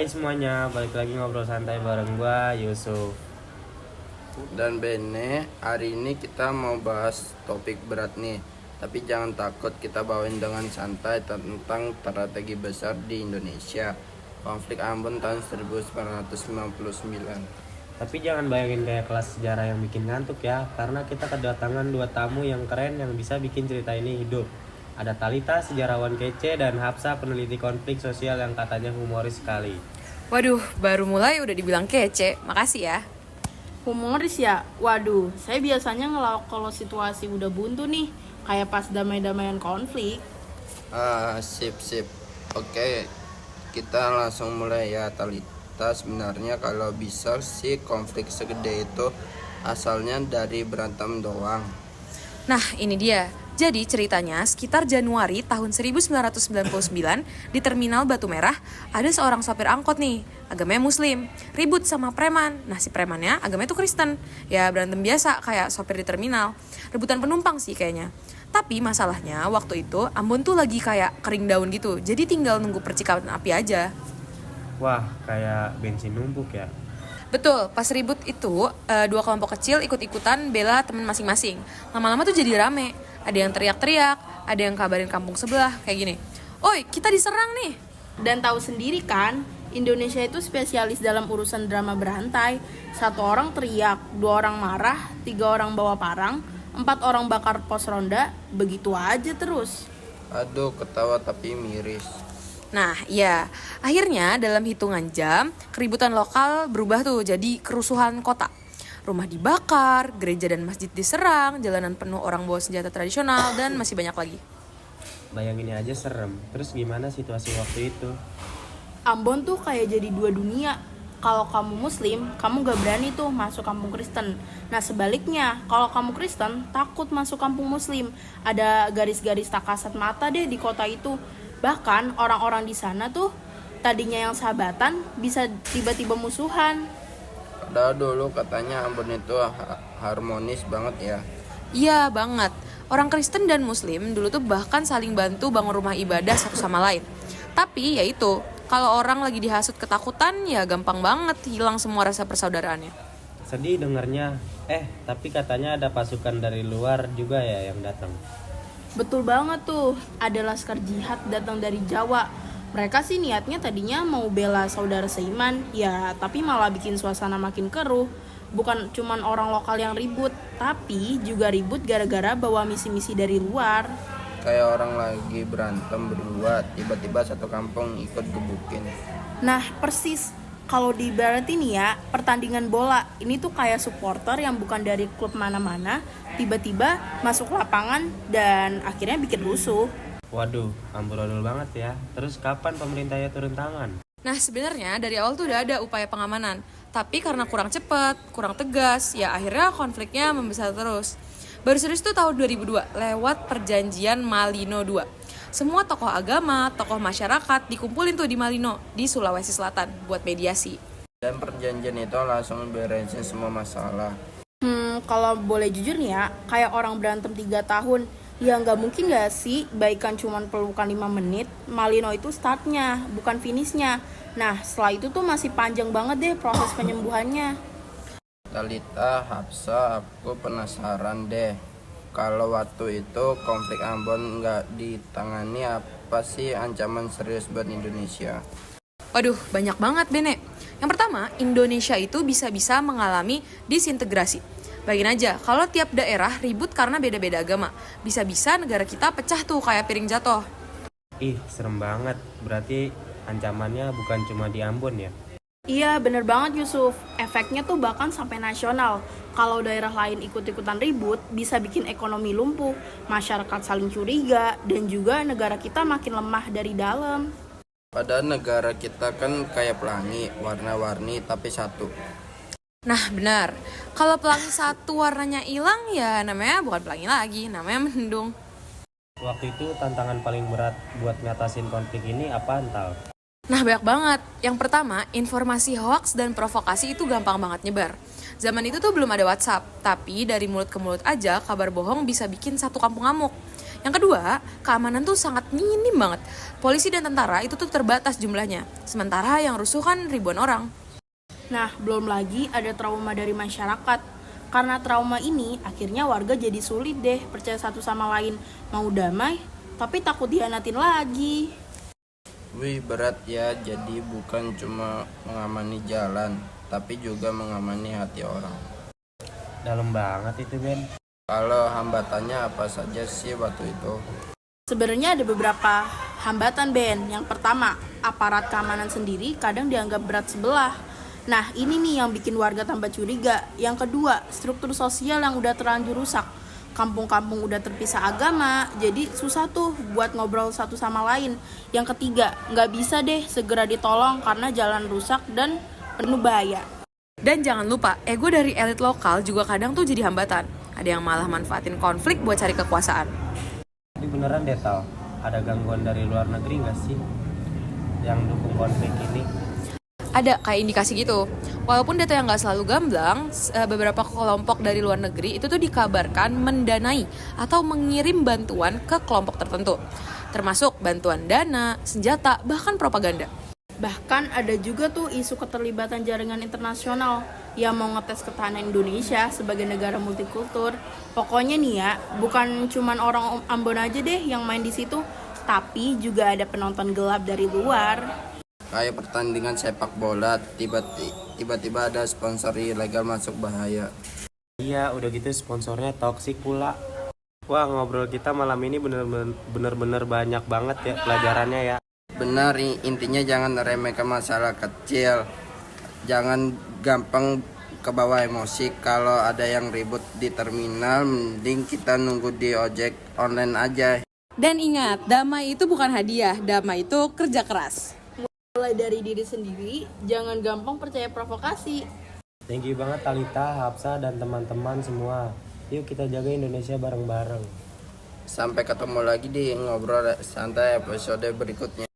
semuanya, balik lagi ngobrol santai bareng gua Yusuf. Dan Bene, hari ini kita mau bahas topik berat nih. Tapi jangan takut, kita bawain dengan santai tentang strategi besar di Indonesia. Konflik Ambon tahun 1999. Tapi jangan bayangin kayak kelas sejarah yang bikin ngantuk ya, karena kita kedatangan dua tamu yang keren yang bisa bikin cerita ini hidup. Ada Talita, sejarawan kece, dan Hapsa, peneliti konflik sosial yang katanya humoris sekali. Waduh, baru mulai udah dibilang kece. Makasih ya. Humoris ya? Waduh, saya biasanya ngelawak kalau situasi udah buntu nih, kayak pas damai-damaian konflik. Sip. Oke, kita langsung mulai ya, Talita. Sebenarnya kalau bisa sih konflik segede itu asalnya dari berantem doang. Nah, ini dia. Jadi ceritanya sekitar Januari tahun 1999 di Terminal Batu Merah ada seorang sopir angkot nih, agamanya Muslim, ribut sama preman. Nah, si premannya agamanya tuh Kristen. Ya berantem biasa kayak sopir di terminal. Rebutan penumpang sih kayaknya. Tapi masalahnya waktu itu Ambon tuh lagi kayak kering daun gitu. Jadi tinggal nunggu percikan api aja. Wah, kayak bensin numpuk ya. Betul, pas ribut itu dua kelompok kecil ikut-ikutan bela temen masing-masing. Lama-lama tuh jadi rame. Ada yang teriak-teriak, ada yang kabarin kampung sebelah kayak gini. "Oi, kita diserang nih." Dan tahu sendiri kan, Indonesia itu spesialis dalam urusan drama berantai. Satu orang teriak, dua orang marah, tiga orang bawa parang, empat orang bakar pos ronda, begitu aja terus. Aduh, ketawa tapi miris. Nah, ya, akhirnya dalam hitungan jam, keributan lokal berubah tuh jadi kerusuhan kota. Rumah dibakar, gereja dan masjid diserang, jalanan penuh orang bawa senjata tradisional, dan masih banyak lagi. Bayangin aja serem. Terus gimana situasi waktu itu? Ambon tuh kayak jadi dua dunia. Kalau kamu Muslim, kamu gak berani tuh masuk kampung Kristen. Nah sebaliknya, kalau kamu Kristen, takut masuk kampung Muslim. Ada garis-garis tak kasat mata deh di kota itu. Bahkan orang-orang di sana tuh tadinya yang sahabatan bisa tiba-tiba musuhan. Padahal dulu katanya Ambon itu harmonis banget ya. Iya banget, orang Kristen dan Muslim dulu tuh bahkan saling bantu bangun rumah ibadah satu sama lain. Tapi ya itu, kalau orang lagi dihasut ketakutan ya gampang banget hilang semua rasa persaudaraannya. Sedih dengernya. Tapi katanya ada pasukan dari luar juga ya yang datang. Betul banget tuh, ada laskar jihad datang dari Jawa. Mereka sih niatnya tadinya mau bela saudara seiman, ya tapi malah bikin suasana makin keruh. Bukan cuman orang lokal yang ribut, tapi juga ribut gara-gara bawa misi-misi dari luar. Kayak orang lagi berantem berdua, tiba-tiba satu kampung ikut gebukin. Nah persis, kalau di Barat ini ya, pertandingan bola ini tuh kayak supporter yang bukan dari klub mana-mana, tiba-tiba masuk lapangan dan akhirnya bikin rusuh. Waduh, amburadul banget ya. Terus kapan pemerintahnya turun tangan? Nah sebenarnya dari awal tuh udah ada upaya pengamanan, tapi karena kurang cepat, kurang tegas, ya akhirnya konfliknya membesar terus. Baru serius tuh tahun 2002 lewat perjanjian Malino II. Semua tokoh agama, tokoh masyarakat dikumpulin tuh di Malino, di Sulawesi Selatan buat mediasi. Dan perjanjian itu langsung beresin semua masalah. Kalau boleh jujur nih ya, kayak orang berantem 3 tahun, ya nggak mungkin nggak sih baikan cuman pelukan 5 menit. Malino itu startnya, bukan finishnya. Nah setelah itu tuh masih panjang banget deh proses penyembuhannya. Talita, Hapsa, aku penasaran deh. Kalau waktu itu konflik Ambon nggak ditangani, apa sih ancaman serius buat Indonesia? Waduh, banyak banget Bene. Yang pertama, Indonesia itu bisa-bisa mengalami disintegrasi. Bayangin aja, kalau tiap daerah ribut karena beda-beda agama, bisa-bisa negara kita pecah tuh kayak piring jatuh. Ih, serem banget. Berarti ancamannya bukan cuma di Ambon ya? Iya bener banget Yusuf, efeknya tuh bahkan sampai nasional. Kalau daerah lain ikut-ikutan ribut, bisa bikin ekonomi lumpuh, masyarakat saling curiga, dan juga negara kita makin lemah dari dalam. Padahal negara kita kan kayak pelangi, warna-warni tapi satu. Nah benar, kalau pelangi satu warnanya hilang ya namanya bukan pelangi lagi, namanya mendung. Waktu itu tantangan paling berat buat ngatasin konflik ini apa, Antal? Nah banyak banget. Yang pertama, informasi hoaks dan provokasi itu gampang banget nyebar. Zaman itu tuh belum ada WhatsApp, tapi dari mulut ke mulut aja kabar bohong bisa bikin satu kampung ngamuk. Yang kedua, keamanan tuh sangat minim banget. Polisi dan tentara itu tuh terbatas jumlahnya. Sementara yang rusuh kan ribuan orang. Nah, belum lagi ada trauma dari masyarakat. Karena trauma ini, akhirnya warga jadi sulit deh percaya satu sama lain. Mau damai, tapi takut dihianatin lagi. Wih, berat ya. Jadi bukan cuma mengamani jalan, tapi juga mengamani hati orang. Dalam banget itu Ben. Kalau hambatannya apa saja sih waktu itu? Sebenarnya ada beberapa hambatan, Ben. Yang pertama, aparat keamanan sendiri kadang dianggap berat sebelah. Nah, ini nih yang bikin warga tambah curiga. Yang kedua, struktur sosial yang udah terlanjur rusak. Kampung-kampung udah terpisah agama, jadi susah tuh buat ngobrol satu sama lain. Yang ketiga, nggak bisa deh segera ditolong karena jalan rusak dan penuh bahaya. Dan jangan lupa, ego dari elit lokal juga kadang tuh jadi hambatan. Ada yang malah manfaatin konflik buat cari kekuasaan. Jadi beneran deh Tal, ada gangguan dari luar negeri nggak sih yang dukung konflik ini? Ada kayak indikasi gitu. Walaupun data yang nggak selalu gamblang, beberapa kelompok dari luar negeri itu tuh dikabarkan mendanai atau mengirim bantuan ke kelompok tertentu. Termasuk bantuan dana, senjata, bahkan propaganda. Bahkan ada juga tuh isu keterlibatan jaringan internasional yang mau ngetes ketahanan Indonesia sebagai negara multikultur. Pokoknya nih ya, bukan cuman orang Ambon aja deh yang main di situ, tapi juga ada penonton gelap dari luar. Kayak pertandingan sepak bola, tiba-tiba ada sponsor ilegal masuk bahaya. Iya, udah gitu sponsornya toksik pula. Wah, ngobrol kita malam ini bener-bener banyak banget ya pelajarannya ya. Benar, intinya jangan remehkan masalah kecil. Jangan gampang kebawa emosi. Kalau ada yang ribut di terminal, mending kita nunggu di ojek online aja. Dan ingat, damai itu bukan hadiah, damai itu kerja keras. Mulai dari diri sendiri, jangan gampang percaya provokasi. Thank you banget Talita, Hapsa, dan teman-teman semua. Yuk kita jaga Indonesia bareng-bareng. Sampai ketemu lagi di ngobrol santai episode berikutnya.